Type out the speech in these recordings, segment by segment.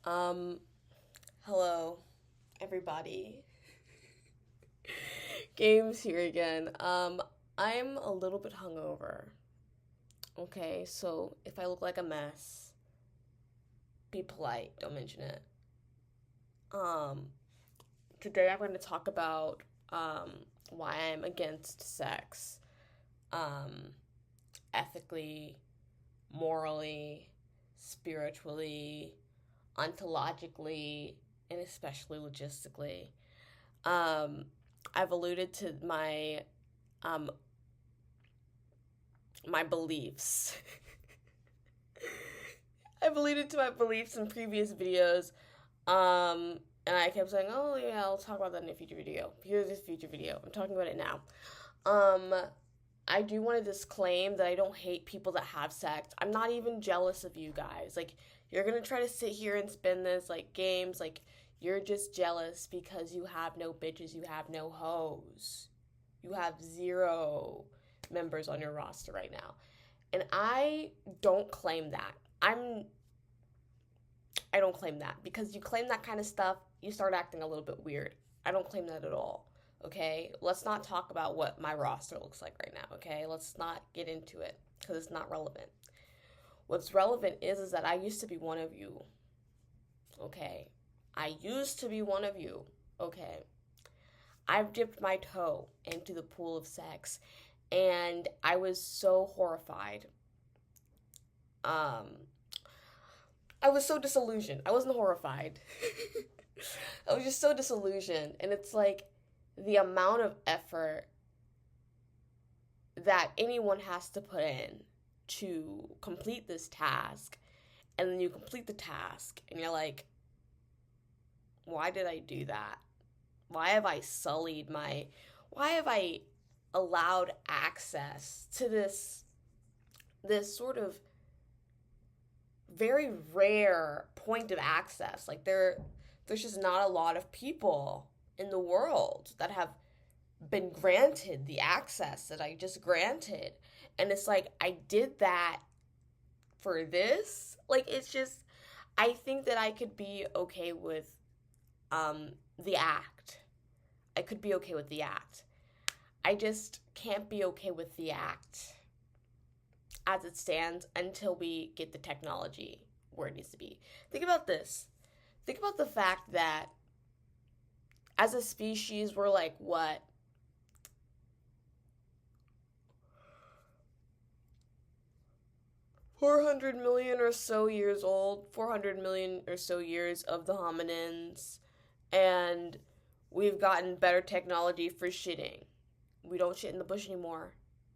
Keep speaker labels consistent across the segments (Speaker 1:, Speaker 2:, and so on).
Speaker 1: Um, Hello, everybody. Games here again. I'm a little bit hungover. Okay, so if I look like a mess, be polite, don't mention it. Um, Today I'm going to talk about why I'm against sex. Um, Ethically, morally, spiritually, ontologically, and especially logistically. Um, I've alluded to um, my beliefs. I've alluded to my beliefs in previous videos, and I kept saying, "Oh yeah, I'll talk about that in a future video." Here's this future video. I'm talking about it now. Um, I do want to disclaim that I don't hate people that have sex. I'm not even jealous of you guys. Like, you're gonna try to sit here and spin this like games. Like, you're just jealous because you have no bitches, you have no hoes. You have zero members on your roster right now. And I don't claim that. I don't claim that because you claim that kind of stuff, you start acting a little bit weird. I don't claim that at all. Okay? Let's not talk about what my roster looks like right now, okay? Let's not get into it because it's not relevant. What's relevant is that I used to be one of you. Okay? I used to be one of you. Okay? I've dipped my toe into the pool of sex and I was so horrified. Um I was so disillusioned. I wasn't horrified. I was just so disillusioned. And it's like the amount of effort that anyone has to put in to complete this task. And then you complete the task and you're like, why did I do that? Why have I sullied my. Why have I allowed access to this sort of very rare point of access? Like there's just not a lot of people in the world that have been granted the access that I just granted. And it's like I did that for this. Like it's just I think that I could be okay with the act. I could be okay with the act. I just can't be okay with the act as it stands until we get the technology where it needs to be. Think about this. Think about the fact that as a species, we're like, what? 400 million or so years old, 400 million or so years of the hominins, and we've gotten better technology for shitting. We don't shit in the bush anymore.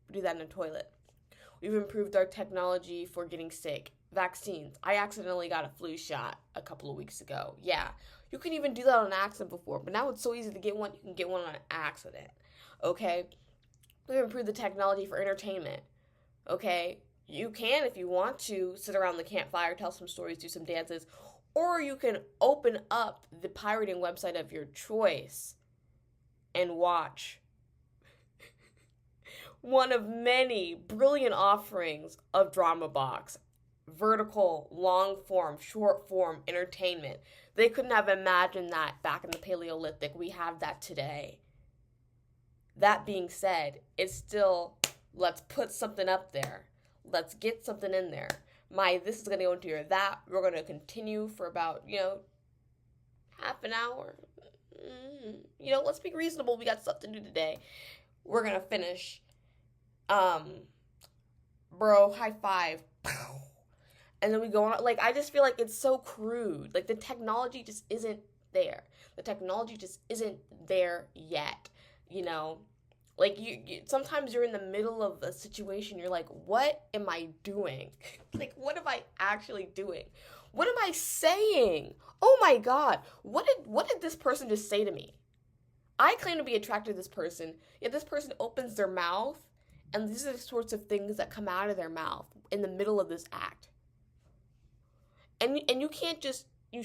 Speaker 1: We do that in a toilet. We've improved our technology for getting sick. Vaccines. I accidentally got a flu shot a couple of weeks ago. Yeah. You can even do that on accident before, but now it's so easy to get one, you can get one on accident. Okay? We've improved the technology for entertainment. Okay? You can, if you want to, sit around the campfire, tell some stories, do some dances, or you can open up the pirating website of your choice and watch one of many brilliant offerings of Drama Box. Vertical, long form, short form entertainment. They couldn't have imagined that back in the Paleolithic. We have that today. That being said, it's still, let's put something up there. Let's get something in there. This is going to go into your that. We're going to continue for about, half an hour. Let's be reasonable. We got stuff to do today. We're going to finish. Bro, high five. And then we go on. Like, I just feel like it's so crude. Like, the technology just isn't there. The technology just isn't there yet, Like, sometimes you're in the middle of a situation. You're like, what am I doing? Like, what am I actually doing? What am I saying? Oh my God. What did this person just say to me? I claim to be attracted to this person, yet this person opens their mouth, and these are the sorts of things that come out of their mouth in the middle of this act. And you can't just, you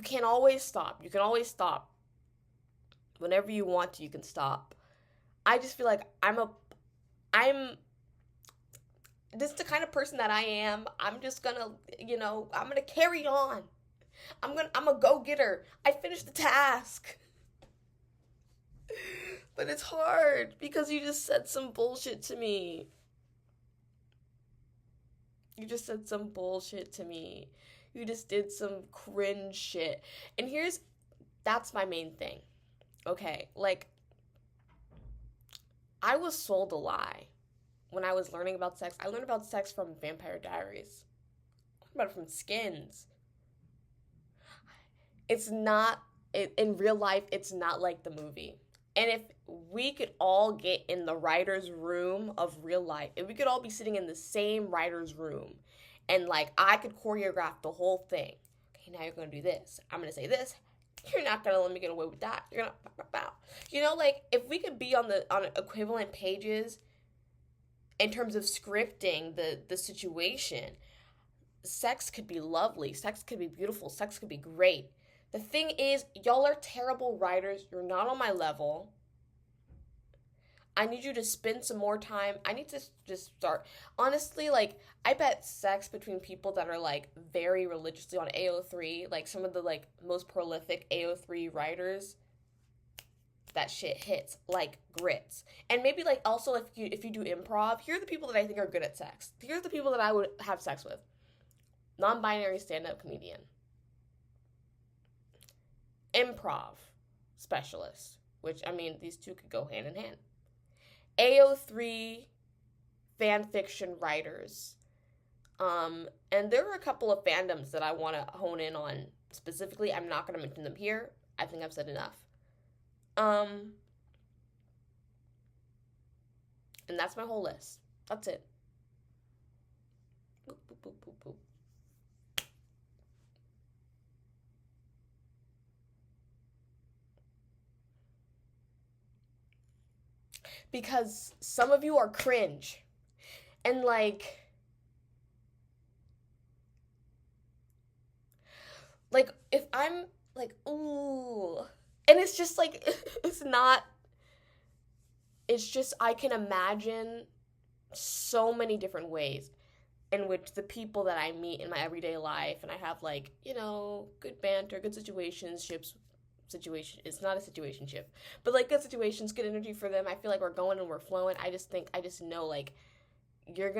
Speaker 1: can't always stop. You can always stop. Whenever you want to, you can stop. I just feel like I'm just the kind of person that I am. I'm just gonna, I'm gonna carry on. I'm a go-getter. I finished the task. But it's hard because you just said some bullshit to me. You just said some bullshit to me. You just did some cringe shit. And that's my main thing. Okay, like, I was sold a lie when I was learning about sex. I learned about sex from Vampire Diaries. I learned about it from Skins. It's not, in real life, it's not like the movie. And if we could all get in the writer's room of real life, if we could all be sitting in the same writer's room, and like I could choreograph the whole thing. Okay, now you're gonna do this. I'm gonna say this. You're not gonna let me get away with that. You're gonna bow. You know, like if we could be on equivalent pages in terms of scripting the situation, sex could be lovely. Sex could be beautiful. Sex could be great. The thing is, y'all are terrible writers. You're not on my level. I need you to spend some more time. I need to just start. Honestly, like, I bet sex between people that are, like, very religiously on AO3, like, some of the, like, most prolific AO3 writers, that shit hits like grits. And maybe, like, also, if you do improv, here are the people that I think are good at sex. Here are the people that I would have sex with. Non-binary stand-up comedian. Improv specialist, which, I mean, these two could go hand in hand. AO3 fan fiction writers. And there are a couple of fandoms that I want to hone in on specifically. I'm not going to mention them here. I think I've said enough. And that's my whole list. That's it. Boop, boop, boop, boop, boop. Because some of you are cringe. And like if I'm like, ooh, and it's just like, it's just, I can imagine so many different ways in which the people that I meet in my everyday life, and I have like, you know, good banter, good situationships, it's not a situationship, but like good situations, good energy for them. I feel like we're going and we're flowing. I just know like we're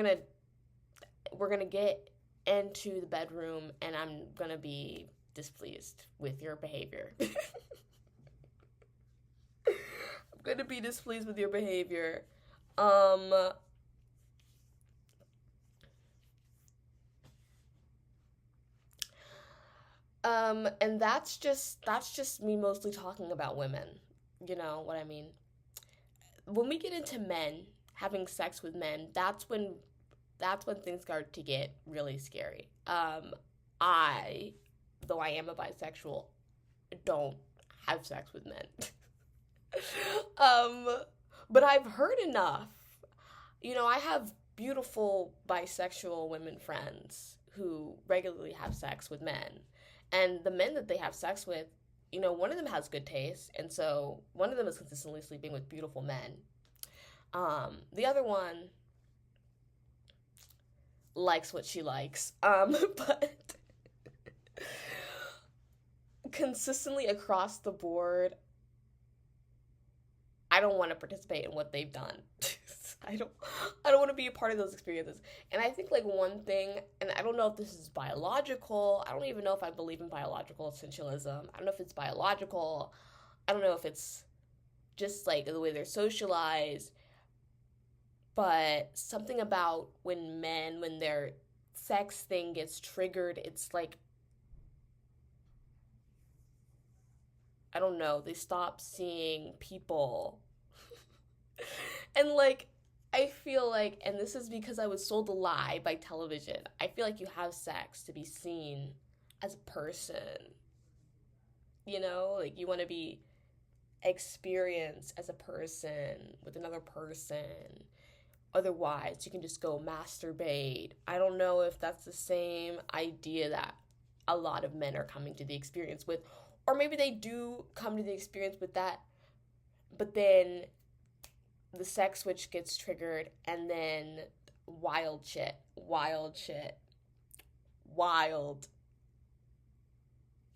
Speaker 1: gonna get into the bedroom and I'm gonna be displeased with your behavior. I'm gonna be displeased with your behavior. And that's just me mostly talking about women. You know what I mean? When we get into men, having sex with men, that's when things start to get really scary. Though I am a bisexual, don't have sex with men. But I've heard enough. You know, I have beautiful bisexual women friends who regularly have sex with men. And the men that they have sex with, you know, one of them has good taste, and so one of them is consistently sleeping with beautiful men. The other one likes what she likes. But consistently across the board, I don't want to participate in what they've done. I don't want to be a part of those experiences. And I think like one thing, and I don't know if this is biological. I don't even know if I believe in biological essentialism. I don't know if it's biological. I don't know if it's just like the way they're socialized. But something about when their sex thing gets triggered, it's like, I don't know, they stop seeing people. And like, I feel like, and this is because I was sold a lie by television, I feel like you have sex to be seen as a person. You know, like you want to be experienced as a person with another person. Otherwise, you can just go masturbate. I don't know if that's the same idea that a lot of men are coming to the experience with. Or maybe they do come to the experience with that, but then the sex switch gets triggered, and then wild shit.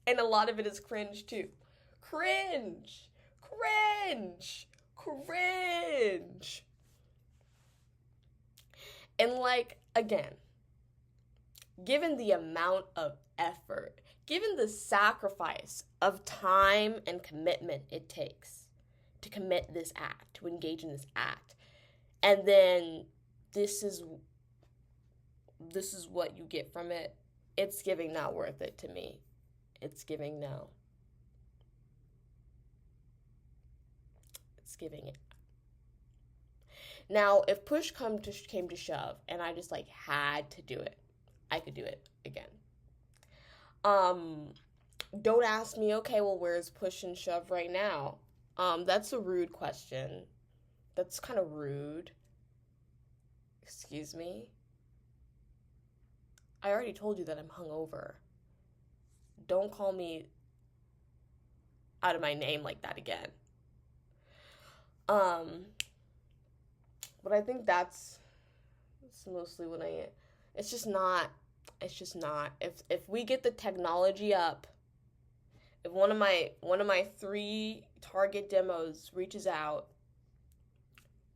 Speaker 1: And a lot of it is cringe too. Cringe. Cringe. Cringe. And like, again, given the amount of effort, given the sacrifice of time and commitment it takes to commit this act, to engage in this act, and then this is what you get from it, it's giving not worth it to me. It's giving no. It's giving it. Now, if push came to shove and I just like had to do it, I could do it again. Don't ask me, okay, well, where's push and shove right now? That's a rude question. That's kind of rude. Excuse me? I already told you that I'm hungover. Don't call me out of my name like that again. But I think that's mostly what I am. It's just not. If we get the technology up, if one of my 3 target demos reaches out,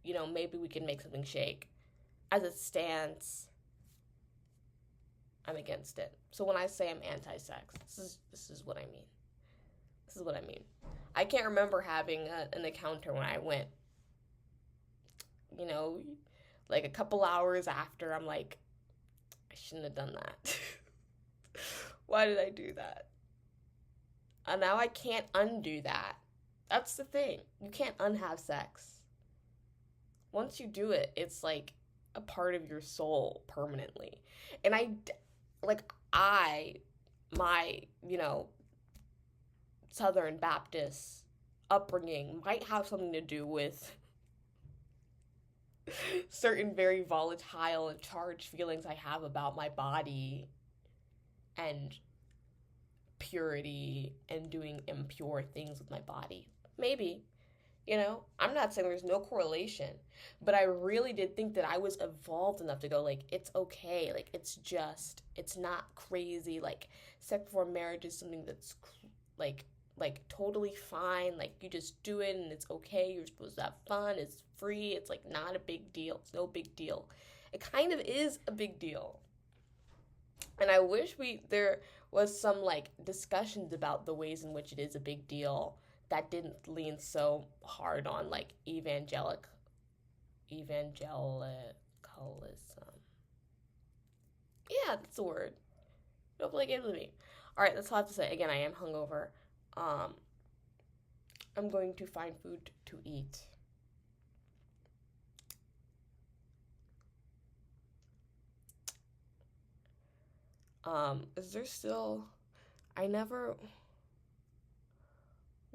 Speaker 1: maybe we can make something shake. As it stands, I'm against it. So when I say I'm anti-sex, this is what I mean. This is what I mean. I can't remember having an encounter when I went, like a couple hours after, I'm like, I shouldn't have done that. Why did I do that? And now I can't undo that. That's the thing. You can't unhave sex. Once you do it, it's like a part of your soul permanently. And my Southern Baptist upbringing might have something to do with certain very volatile and charged feelings I have about my body and purity and doing impure things with my body. Maybe. I'm not saying there's no correlation, but I really did think that I was evolved enough to go, like, it's okay. Like, it's not crazy. Like, sex before marriage is something that's, like totally fine. Like, you just do it and it's okay. You're supposed to have fun. It's free. It's, like, not a big deal. It's no big deal. It kind of is a big deal. And I wish there was some, like, discussions about the ways in which it is a big deal that didn't lean so hard on, like, evangelicalism. Yeah, that's the word. Don't play games with me. All right, that's all I have to say. Again, I am hungover. I'm going to find food to eat. Is there still... I never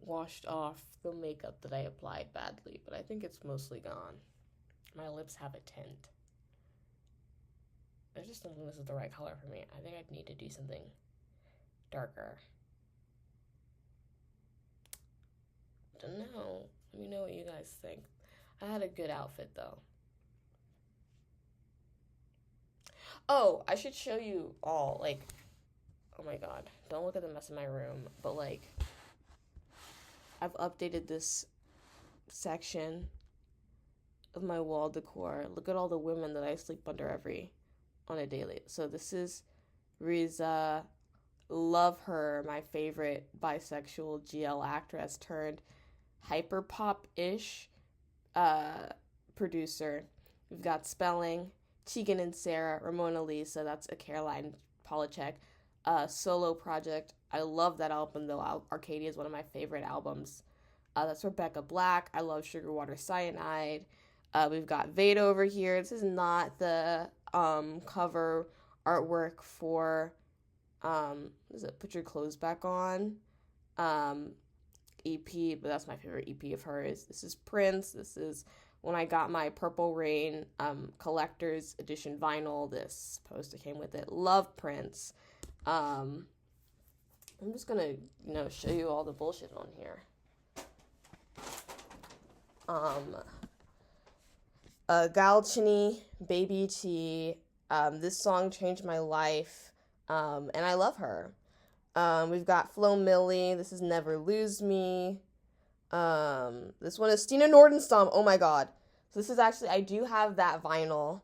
Speaker 1: washed off the makeup that I applied badly, but I think it's mostly gone. My lips have a tint. I just don't think this is the right color for me. I think I'd need to do something darker. Don't know. Let me know what you guys think. I had a good outfit though. Oh, I should show you all, like, oh my god, don't look at the mess in my room, but like, I've updated this section of my wall decor. Look at all the women that I sleep under on a daily. So this is Riza, love her, my favorite bisexual GL actress turned hyper pop-ish producer. We've got Spelling, Tegan and Sarah, Ramona Lisa, that's a Caroline Polachek solo project. I love that album though. Arcadia is one of my favorite albums. That's Rebecca Black. I love Sugar Water Cyanide. We've got Veda over here. This is not the cover artwork for what is it? Put Your Clothes Back On EP, but that's my favorite EP of hers. This is Prince. This is when I got my Purple Rain collector's edition vinyl. This poster came with it. Love Prince. I'm just gonna, show you all the bullshit on here. Galchini, Baby T. This song changed my life, and I love her. We've got Flo Milli. This is Never Lose Me. This one is Stina Nordenstam. Oh my god. So this is actually, I do have that vinyl.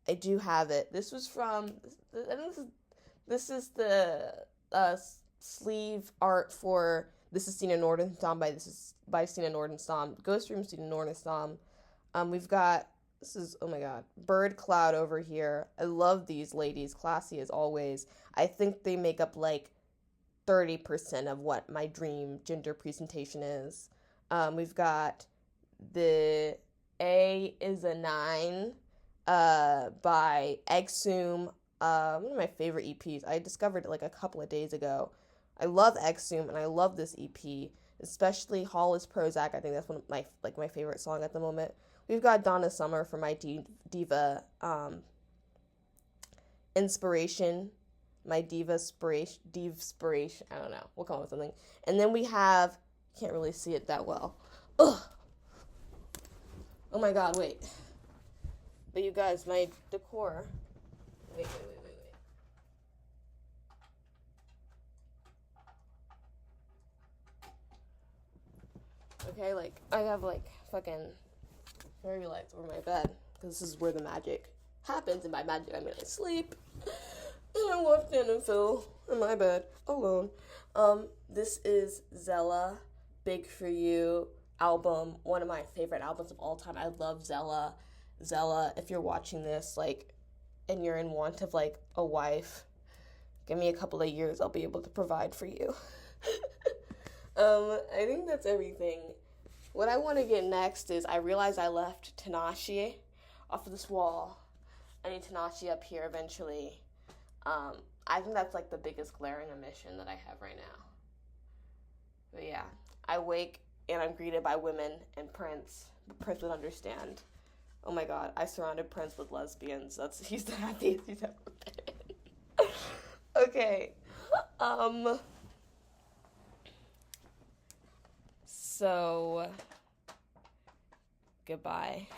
Speaker 1: I do have it. This was from, I think this is the sleeve art for This is Stina Nordenstam by Stina Nordenstam. Ghost Room Stina Nordenstam. We've got, this is, oh my god, Bird Cloud over here. I love these ladies, classy as always. I think they make up like 30% of what my dream gender presentation is. We've got the A is a 9 by Exhum. One of my favorite EPs. I discovered it like a couple of days ago. I love Exhum and I love this EP, especially Hall is Prozac. I think that's one of my favorite song at the moment. We've got Donna Summer for my diva inspiration. My diva-spiration, I don't know. We'll come up with something. And then we have, can't really see it that well. Ugh. Oh my god, wait. But you guys, my decor. Wait. Okay, like, I have, like, fucking fairy lights over my bed. Because this is where the magic happens. And by magic, I mean I sleep. And I walked in and fell in my bed alone. This is Zella, Big For You album. One of my favorite albums of all time. I love Zella. Zella, if you're watching this, like, and you're in want of, like, a wife, give me a couple of years. I'll be able to provide for you. I think that's everything. What I want to get next is I realize I left Tanashi off of this wall. I need Tanashi up here eventually. I think that's like the biggest glaring omission that I have right now. But yeah, I wake and I'm greeted by women and Prince. But Prince would understand. Oh my god, I surrounded Prince with lesbians. He's the happiest he's ever been. Okay. So, goodbye.